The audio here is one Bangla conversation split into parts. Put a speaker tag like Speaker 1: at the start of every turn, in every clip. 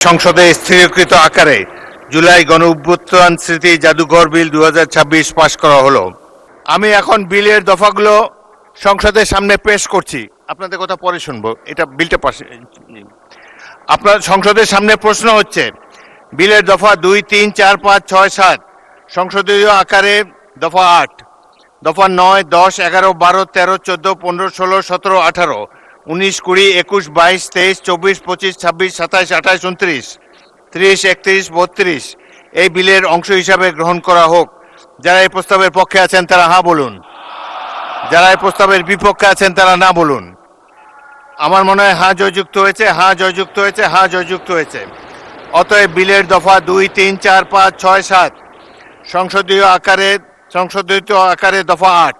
Speaker 1: সংসদে স্থিরীকৃত আকারে জুলাই গণঅভ্যুত্থান স্মৃতি জাদুঘর বিল 2026 পাশ করা হলো। আমি এখন বিলের দফাগুলো সংসদের সামনে পেশ করছি। আপনাদের কথা পরে শুনবো, এটা বিলটা পাশে। আপনার সংসদের সামনে প্রশ্ন হচ্ছে বিলের দফা 2, 3, 4, 5, 6, 7 সংসদীয় আকারে দফা 8, দফা 9, 10, 11, 12, 13, 14, 15, 16, 17, 18, 19, 20, 21, 22, 23, 24, 25, 26, 27, 28, 29, 30, 31, 32 এই বিলের অংশ হিসাবে গ্রহণ করা হোক। যারা এই প্রস্তাবের পক্ষে আছেন তারা হ্যাঁ বলুন, যারা এই প্রস্তাবের বিপক্ষে আছেন তারা না বলুন। আমার মনে হয় হ্যাঁ জয়যুক্ত হয়েছে, হ্যাঁ জয়যুক্ত হয়েছে, হ্যাঁ জয়যুক্ত হয়েছে। অতএব বিলের দফা 2, 3, 4, 5, 6, 7 সংসদীয় আকারে দফা 8,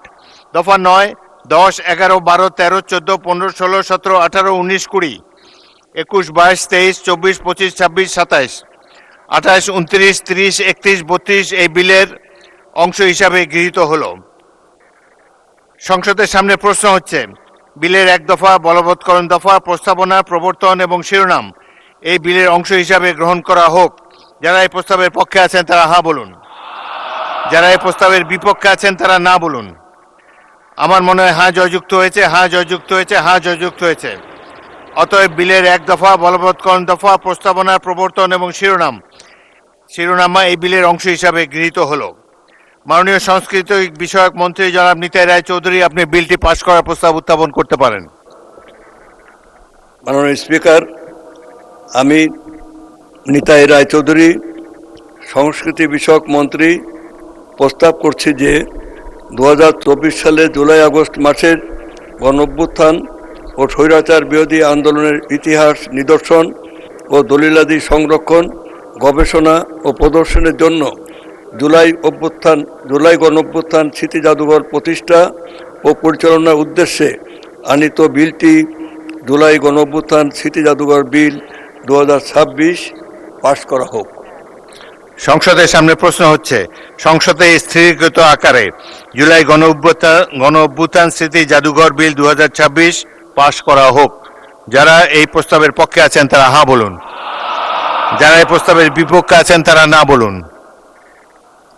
Speaker 1: দফা 9, 10, 11, 12, 13, 14, 15, 16, 17, 18, 19, 20, 21, 22, 23, 24, 25, 26, 27, 28, 29, 30, 31, 32 এই বিলের অংশ হিসাবে গৃহীত হলো। সংসদের সামনে প্রশ্ন হচ্ছে বিলের 1 দফা বলবৎকরণ দফা প্রস্তাবনা প্রবর্তন এবং শিরোনাম এই বিলের অংশ হিসাবে গ্রহণ করা হোক। যারা এই প্রস্তাবের পক্ষে আছেন তারা হ্যাঁ বলুন, যারা এই প্রস্তাবের বিপক্ষে আছেন তারা না বলুন। আমার মনে হয় হ্যাঁ জয়যুক্ত হয়েছে, হ্যাঁ জয়যুক্ত হয়েছে, হ্যাঁ জয়যুক্ত হয়েছে। অতএব বিলের 1 দফা বলবৎকরণ দফা প্রস্তাবনা প্রবর্তন এবং শিরোনামা এই বিলের অংশ হিসাবে গৃহীত হলো। মাননীয় সংস্কৃতি বিষয়ক মন্ত্রী জনাব নিতাই রায় চৌধুরী, আপনি বিলটি পাশ করার প্রস্তাব উত্থাপন করতে পারেন।
Speaker 2: মাননীয় স্পিকার, আমি নিতাই রায় চৌধুরী সংস্কৃতি বিষয়ক মন্ত্রী প্রস্তাব করছি যে 2024 সালে জুলাই আগস্ট মাসের গণঅভ্যুত্থান ও স্বৈরাচার বিরোধী আন্দোলনের ইতিহাস নিদর্শন ও দলিলাদি সংরক্ষণ, গবেষণা ও প্রদর্শনের জন্য জুলাই গণঅভ্যুত্থান স্মৃতি জাদুঘর প্রতিষ্ঠা ও পরিচালনার উদ্দেশ্যে আনিত বিলটি জুলাই গণঅভ্যুত্থান স্মৃতি জাদুঘর বিল 2026 পাশ করা হোক।
Speaker 1: সংসদের সামনে প্রশ্ন হচ্ছে সংসদে স্থিরীকৃত আকারে জুলাই গণঅভ্যুত্থান স্মৃতি জাদুঘর বিল 2026 পাশ করা হোক। যারা এই প্রস্তাবের পক্ষে আছেন তারা হ্যাঁ বলুন, যারা এই প্রস্তাবের বিপক্ষে আছেন তারা না বলুন।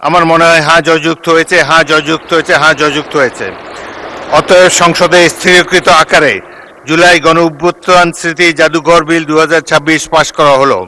Speaker 1: আমার মনে হয় হ্যাঁ জয়যুক্ত হয়েছে, হ্যাঁ জয়যুক্ত হয়েছে, হ্যাঁ জয়যুক্ত হয়েছে। অতএব সংসদে স্থিরীকৃত আকারে জুলাই গণঅভ্যুত্থান স্মৃতি জাদুঘর বিল 2026 পাশ করা হলো।